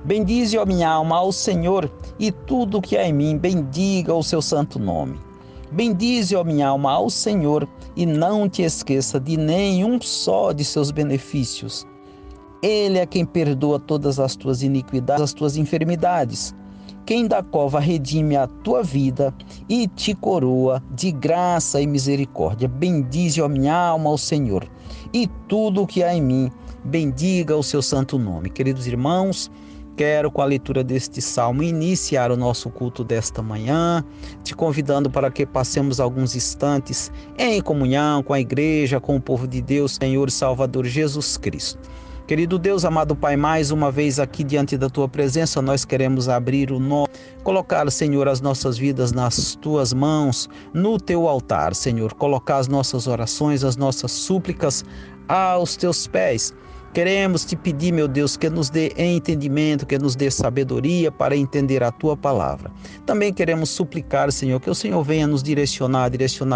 Bendize, ó minha alma, ao Senhor, e tudo que há em mim, bendiga o seu santo nome. Bendize, ó minha alma, ao Senhor, e não te esqueça de nenhum só de seus benefícios. Ele é quem perdoa todas as tuas iniquidades, as tuas enfermidades. Quem da cova redime a tua vida e te coroa de graça e misericórdia. Bendize, ó minha alma, ao Senhor, e tudo o que há em mim, bendiga o seu santo nome. Queridos irmãos, quero, com a leitura deste salmo, iniciar o nosso culto desta manhã, te convidando para que passemos alguns instantes em comunhão com a igreja, com o povo de Deus, Senhor e Salvador Jesus Cristo. Querido Deus, amado Pai, mais uma vez aqui diante da Tua presença, nós queremos abrir o nosso, colocar, Senhor, as nossas vidas nas Tuas mãos, no Teu altar, Senhor, colocar as nossas orações, as nossas súplicas aos Teus pés. Queremos te pedir, meu Deus, que nos dê entendimento, que nos dê sabedoria para entender a Tua palavra. Também queremos suplicar, Senhor, que o Senhor venha nos direcionar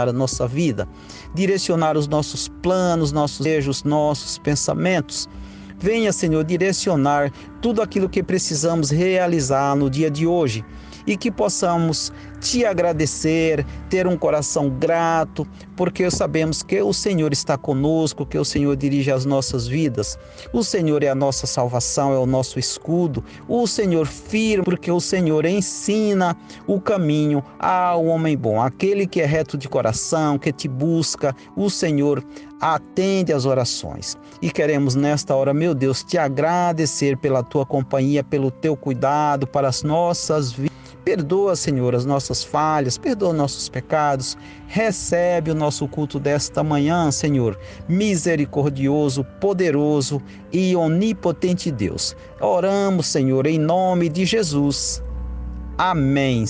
a nossa vida, direcionar os nossos planos, nossos desejos, nossos pensamentos. Venha, Senhor, direcionar tudo aquilo que precisamos realizar no dia de hoje e que possamos te agradecer, ter um coração grato, porque sabemos que o Senhor está conosco, que o Senhor dirige as nossas vidas. O Senhor é a nossa salvação, é o nosso escudo. O Senhor firme, porque o Senhor ensina o caminho ao homem bom. Aquele que é reto de coração, que te busca, o Senhor atende às orações. E queremos nesta hora, meu Deus, te agradecer pela tua companhia, pelo teu cuidado para as nossas vidas. Perdoa, Senhor, as nossas falhas, perdoa nossos pecados. Recebe o nosso culto desta manhã, Senhor, misericordioso, poderoso e onipotente Deus. Oramos, Senhor, em nome de Jesus. Amém.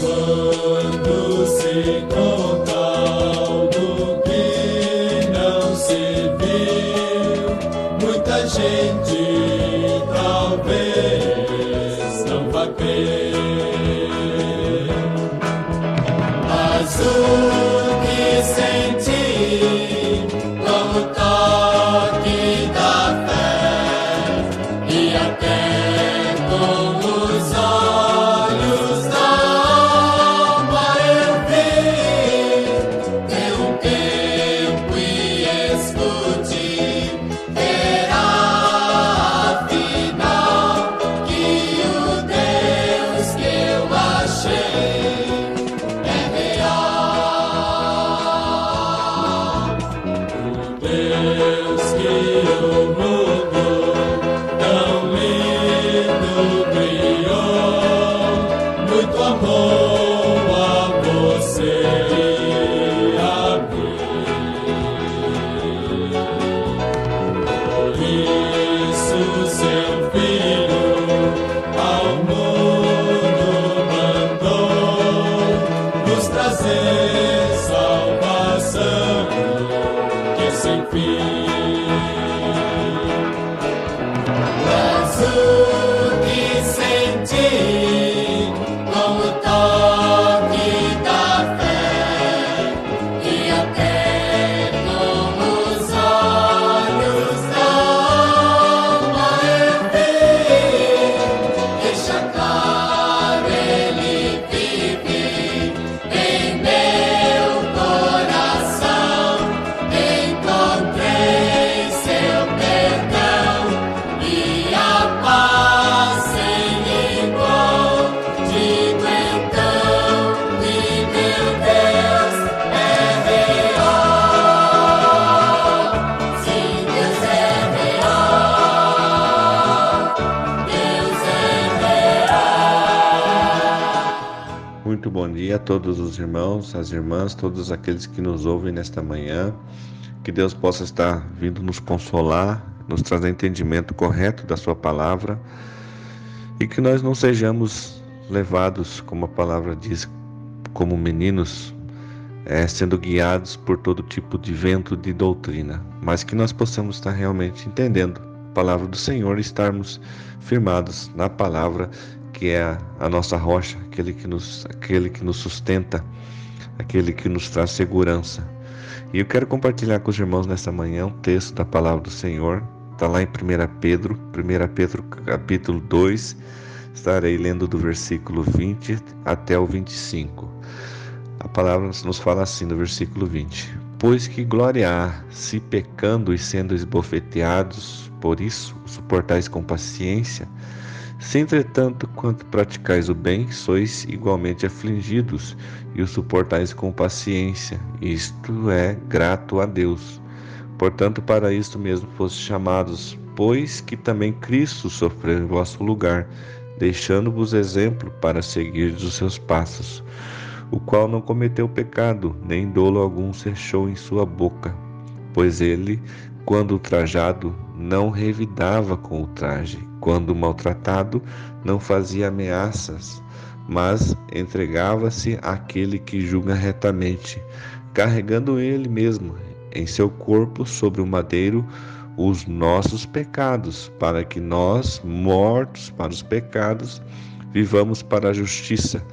Quando se conta algo que não se viu, muita gente talvez não vá crer. Mas o que senti com o toque da fé e até com os olhos da é real. Muito bom dia a todos os irmãos, as irmãs, todos aqueles que nos ouvem nesta manhã. Que Deus possa estar vindo nos consolar, nos trazer entendimento correto da sua palavra e que nós não sejamos levados, como a palavra diz, como meninos, sendo guiados por todo tipo de vento de doutrina, mas que nós possamos estar realmente entendendo a palavra do Senhor e estarmos firmados na palavra, que é a nossa rocha, aquele que nos sustenta, aquele que nos traz segurança. E eu quero compartilhar com os irmãos nesta manhã um texto da palavra do Senhor, está lá em 1 Pedro capítulo 2, estarei lendo do versículo 20 até o 25. A palavra nos fala assim no versículo 20: Pois que glória há, se pecando e sendo esbofeteados, por isso suportais com paciência. Se entretanto, quanto praticais o bem, sois igualmente afligidos, e o suportais com paciência, isto é grato a Deus. Portanto, para isto mesmo fostes chamados, pois que também Cristo sofreu em vosso lugar, deixando-vos exemplo para seguir os seus passos, o qual não cometeu pecado, nem dolo algum se achou em sua boca, pois ele, quando ultrajado, não revidava com ultraje, quando maltratado, não fazia ameaças, mas entregava-se àquele que julga retamente, carregando ele mesmo em seu corpo sobre o madeiro os nossos pecados, para que nós, mortos para os pecados, vivamos para a justiça.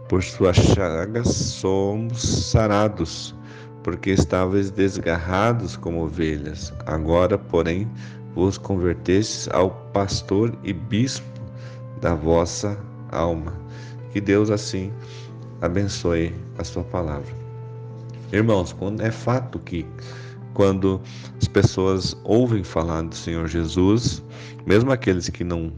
Por suas chagas somos sarados, porque estáveis desgarrados como ovelhas. Agora, porém, vos convertestes ao pastor e bispo da vossa alma. Que Deus assim abençoe a sua palavra. Irmãos, é fato que quando as pessoas ouvem falar do Senhor Jesus, mesmo aqueles que não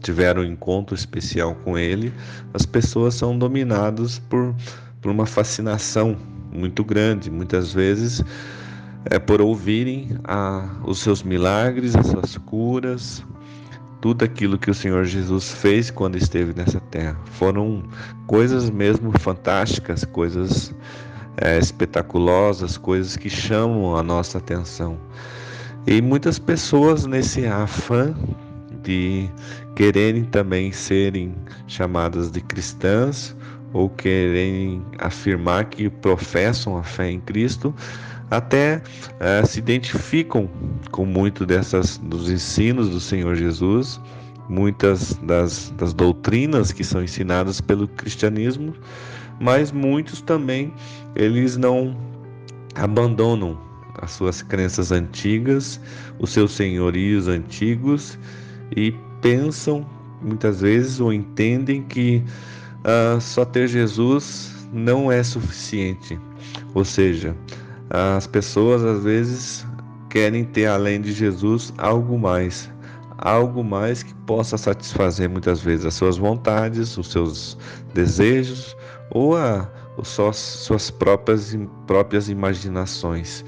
tiveram um encontro especial com Ele, as pessoas são dominadas por uma fascinação muito grande, muitas vezes por ouvirem os seus milagres, as suas curas, tudo aquilo que o Senhor Jesus fez quando esteve nessa terra. Foram coisas mesmo fantásticas, coisas espetaculosas, coisas que chamam a nossa atenção. E muitas pessoas, nesse afã de quererem também serem chamadas de cristãs ou quererem afirmar que professam a fé em Cristo, até se identificam com muito dos ensinos do Senhor Jesus, muitas das doutrinas que são ensinadas pelo cristianismo, mas muitos também, eles não abandonam as suas crenças antigas, os seus senhorios antigos, e pensam muitas vezes ou entendem que só ter Jesus não é suficiente. Ou seja, as pessoas às vezes querem ter, além de Jesus, algo mais que possa satisfazer muitas vezes as suas vontades, os seus desejos ou suas próprias imaginações.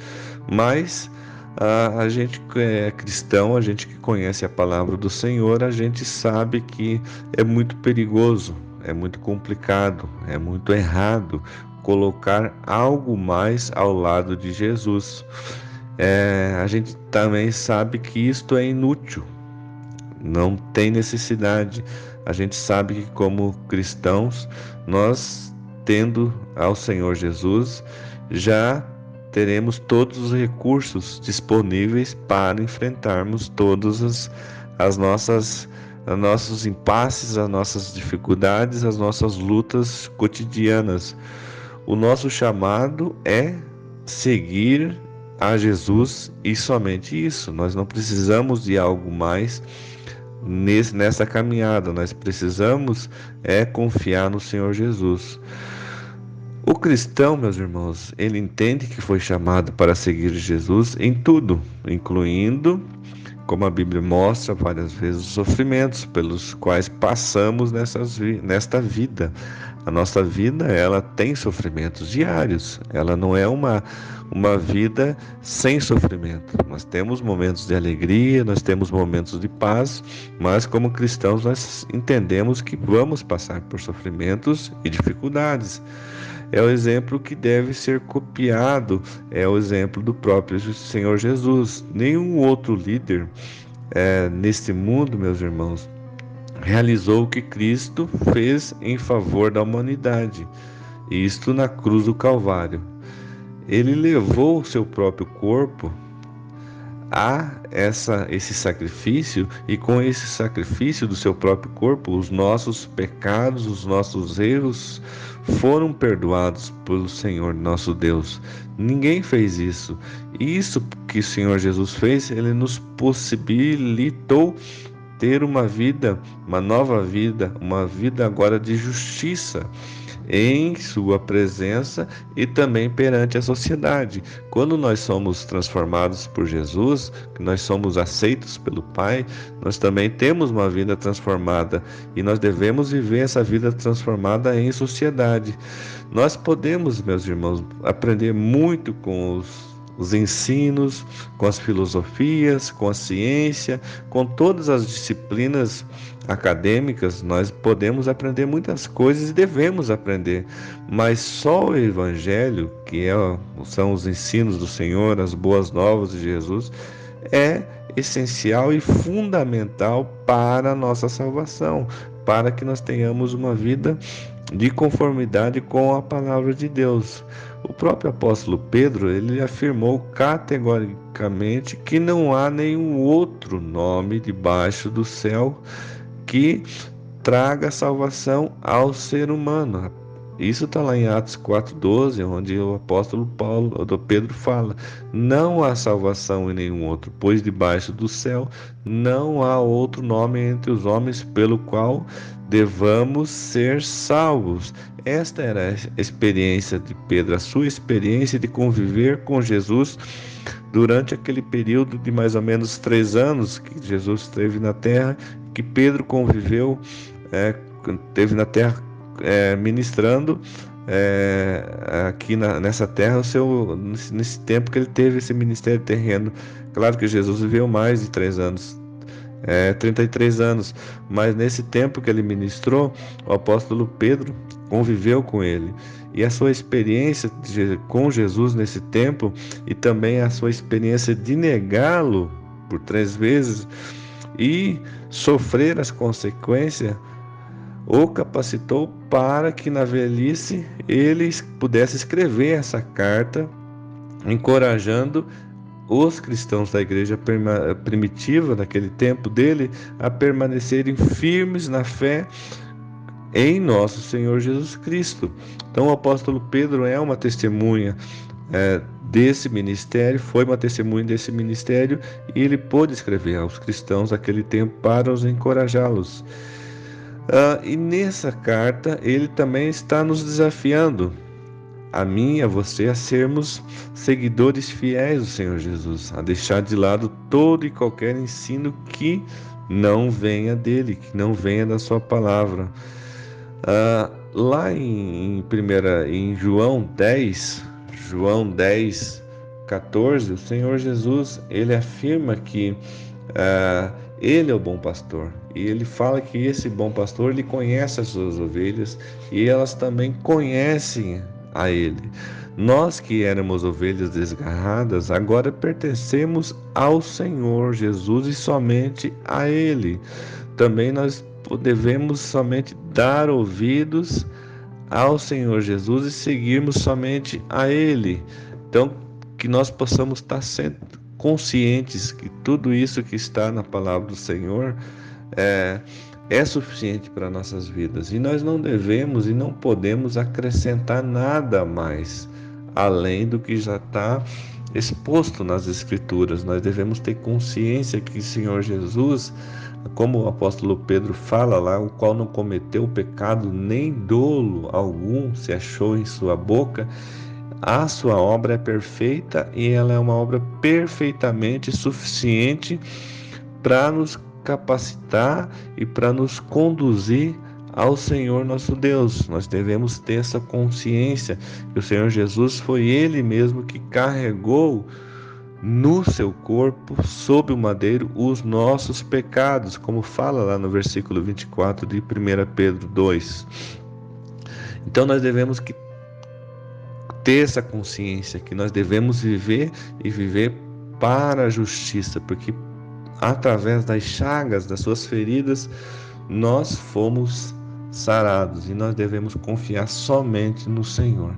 Mas a gente que é cristão, a gente que conhece a palavra do Senhor, a gente sabe que é muito perigoso, é muito complicado, é muito errado colocar algo mais ao lado de Jesus. A gente também sabe que isto é inútil, não tem necessidade. A gente sabe que como cristãos, nós tendo ao Senhor Jesus, já teremos todos os recursos disponíveis para enfrentarmos todos os nossos impasses, as nossas dificuldades, as nossas lutas cotidianas. O nosso chamado é seguir a Jesus e somente isso. Nós não precisamos de algo mais nessa caminhada. Nós precisamos confiar no Senhor Jesus. O cristão, meus irmãos, ele entende que foi chamado para seguir Jesus em tudo, incluindo, como a Bíblia mostra várias vezes, os sofrimentos pelos quais passamos nesta vida. A nossa vida, ela tem sofrimentos diários. Ela não é uma vida sem sofrimento. Nós temos momentos de alegria, nós temos momentos de paz, mas como cristãos nós entendemos que vamos passar por sofrimentos e dificuldades. É o exemplo que deve ser copiado, é o exemplo do próprio Senhor Jesus. Nenhum outro líder neste mundo, meus irmãos, realizou o que Cristo fez em favor da humanidade, isto na cruz do Calvário. Ele levou o seu próprio corpo a esse sacrifício, e com esse sacrifício do seu próprio corpo, os nossos pecados, os nossos erros foram perdoados pelo Senhor nosso Deus. Ninguém fez isso. Isso que o Senhor Jesus fez, ele nos possibilitou ter uma vida, uma nova vida, uma vida agora de justiça em sua presença e também perante a sociedade. Quando nós somos transformados por Jesus, que nós somos aceitos pelo Pai, nós também temos uma vida transformada e nós devemos viver essa vida transformada em sociedade. Nós podemos, meus irmãos, aprender muito com os ensinos, com as filosofias, com a ciência, com todas as disciplinas acadêmicas. Nós podemos aprender muitas coisas e devemos aprender, mas só o Evangelho, que são os ensinos do Senhor, as boas novas de Jesus, é essencial e fundamental para a nossa salvação, para que nós tenhamos uma vida de conformidade com a palavra de Deus. O próprio apóstolo Pedro, ele afirmou categoricamente que não há nenhum outro nome debaixo do céu que traga salvação ao ser humano. Isso está lá em Atos 4,12, onde o apóstolo Pedro fala: não há salvação em nenhum outro, pois debaixo do céu não há outro nome entre os homens pelo qual devamos ser salvos. Esta era a experiência de Pedro, a sua experiência de conviver com Jesus durante aquele período de mais ou menos 3 anos que Jesus esteve na terra, que Pedro conviveu, esteve na terra ministrando aqui nessa terra, nesse tempo que ele teve esse ministério terreno. Claro que Jesus viveu mais de 3 anos, 33 anos, mas nesse tempo que ele ministrou, o apóstolo Pedro conviveu com ele, e a sua experiência com Jesus nesse tempo, e também a sua experiência de negá-lo por 3 vezes e sofrer as consequências, o capacitou para que na velhice ele pudesse escrever essa carta, encorajando os cristãos da igreja primitiva daquele tempo dele a permanecerem firmes na fé em nosso Senhor Jesus Cristo. Então o apóstolo Pedro é uma testemunha desse ministério, foi uma testemunha desse ministério, e ele pôde escrever aos cristãos daquele tempo para os encorajá-los. E nessa carta ele também está nos desafiando, a mim e a você, a sermos seguidores fiéis do Senhor Jesus, a deixar de lado todo e qualquer ensino que não venha dele, que não venha da sua palavra. Lá em João 10:14, o Senhor Jesus, ele afirma que ele é o bom pastor, e ele fala que esse bom pastor, ele conhece as suas ovelhas e elas também conhecem a ele. Nós que éramos ovelhas desgarradas, agora pertencemos ao Senhor Jesus e somente a ele. Também nós devemos somente dar ouvidos ao Senhor Jesus e seguirmos somente a ele. Então, que nós possamos estar sempre conscientes que tudo isso que está na palavra do Senhor é suficiente para nossas vidas, e nós não devemos e não podemos acrescentar nada mais além do que já está exposto nas Escrituras. Nós devemos ter consciência que o Senhor Jesus, como o apóstolo Pedro fala lá, o qual não cometeu pecado, nem dolo algum se achou em sua boca, a sua obra é perfeita, e ela é uma obra perfeitamente suficiente para nos capacitar e para nos conduzir ao Senhor nosso Deus. Nós devemos ter essa consciência que o Senhor Jesus foi Ele mesmo que carregou no seu corpo, sob o madeiro, os nossos pecados, como fala lá no versículo 24 de 1 Pedro 2. Então nós devemos ter essa consciência que nós devemos viver e viver para a justiça, porque através das chagas, das suas feridas, nós fomos sarados e nós devemos confiar somente no Senhor.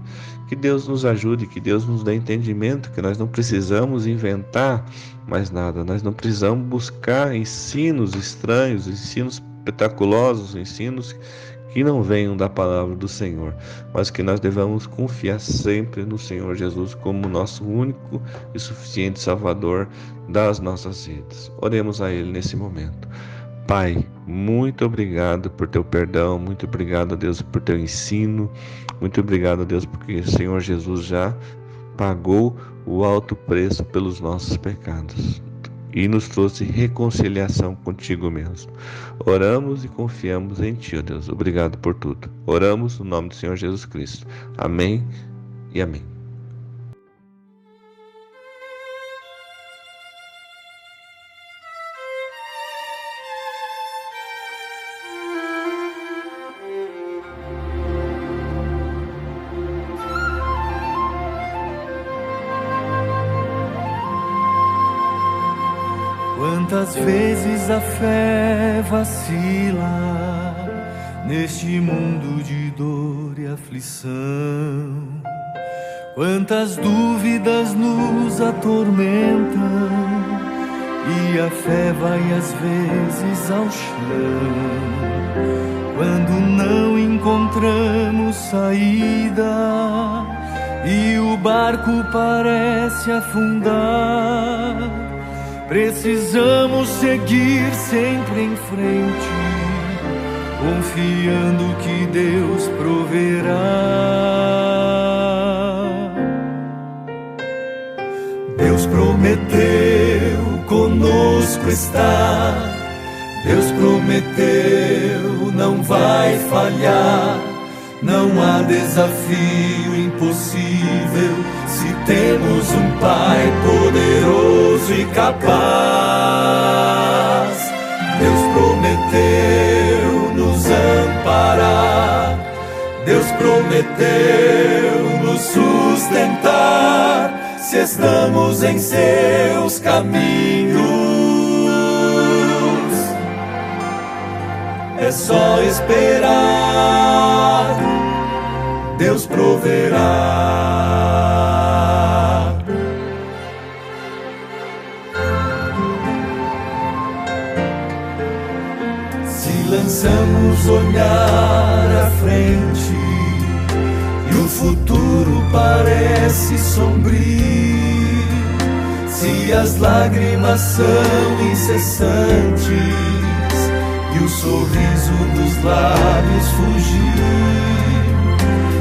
Que Deus nos ajude, que Deus nos dê entendimento, que nós não precisamos inventar mais nada, nós não precisamos buscar ensinos estranhos, ensinos espetaculosos, ensinos que não venham da palavra do Senhor, mas que nós devemos confiar sempre no Senhor Jesus como nosso único e suficiente Salvador das nossas vidas. Oremos a Ele nesse momento. Pai, muito obrigado por teu perdão, muito obrigado, Deus, por teu ensino, muito obrigado, Deus, porque o Senhor Jesus já pagou o alto preço pelos nossos pecados e nos trouxe reconciliação contigo mesmo. Oramos e confiamos em Ti, ó Deus. Obrigado por tudo. Oramos no nome do Senhor Jesus Cristo. Amém e amém. Quantas vezes a fé vacila neste mundo de dor e aflição? Quantas dúvidas nos atormentam e a fé vai às vezes ao chão. Quando não encontramos saída e o barco parece afundar, precisamos seguir sempre em frente, confiando que Deus proverá. Deus prometeu conosco estar, Deus prometeu não vai falhar. Não há desafio impossível se temos um Pai poderoso e capaz. Deus prometeu nos amparar, Deus prometeu nos sustentar, se estamos em seus caminhos. É só esperar, Deus proverá. Se lançamos olhar à frente e o futuro parece sombrio, se as lágrimas são incessantes e o sorriso dos lábios fugir,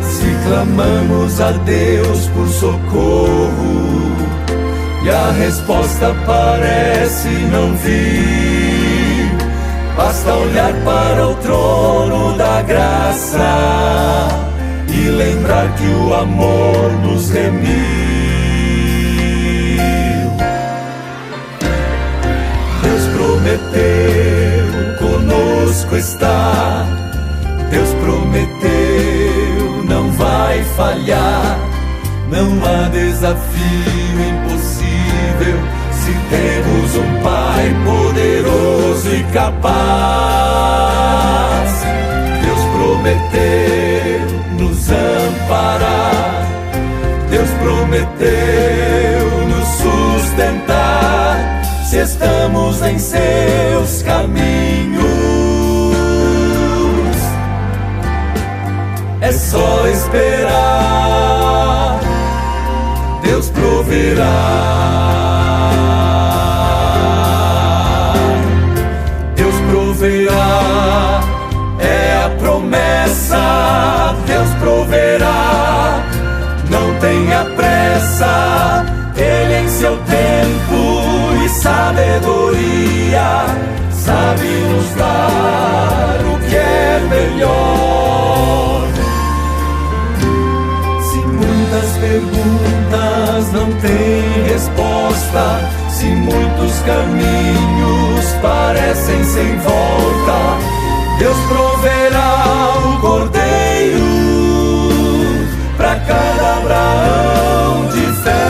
se clamamos a Deus por socorro e a resposta parece não vir, basta olhar para o trono da graça e lembrar que o amor nos remiu. Deus prometeu conosco estar, Deus prometeu não vai falhar. Não há desafio impossível se temos um Pai poderoso e capaz. Deus prometeu nos amparar, Deus prometeu nos sustentar, se estamos em seus caminhos. É só esperar, Deus proverá. Deus proverá, é a promessa. Deus proverá, não tenha pressa. Ele em seu tempo e sabedoria sabe nos dar o que é melhor. perguntas não têm resposta, se muitos caminhos parecem sem volta, Deus proverá o cordeiro para cada Abraão de fé.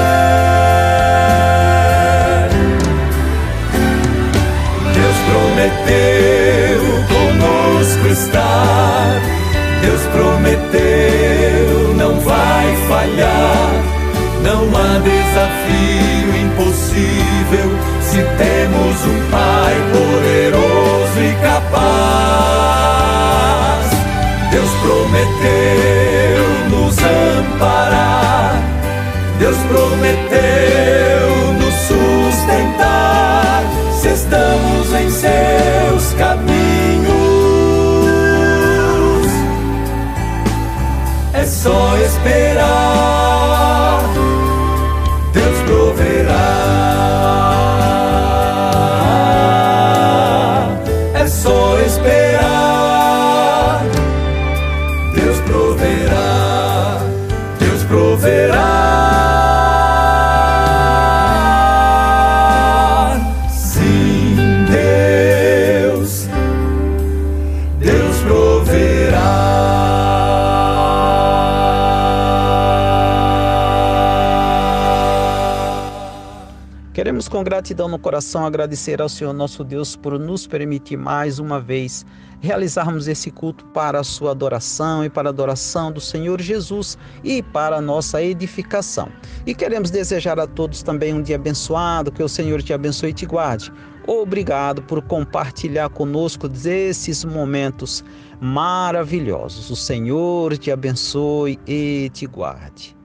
Deus prometeu conosco estar, Deus prometeu, não vai falhar. Não há desafio impossível se temos um Pai poderoso e capaz. Deus prometeu nos amparar, Deus prometeu nos sustentar, se estamos em seus caminhos. É só esperar, Deus proverá. É só esperar, Deus proverá. Deus proverá. Sim, Deus proverá. Queremos com gratidão no coração agradecer ao Senhor nosso Deus por nos permitir mais uma vez realizarmos esse culto para a sua adoração e para a adoração do Senhor Jesus e para a nossa edificação. E queremos desejar a todos também um dia abençoado, que o Senhor te abençoe e te guarde. Obrigado por compartilhar conosco desses momentos maravilhosos. O Senhor te abençoe e te guarde.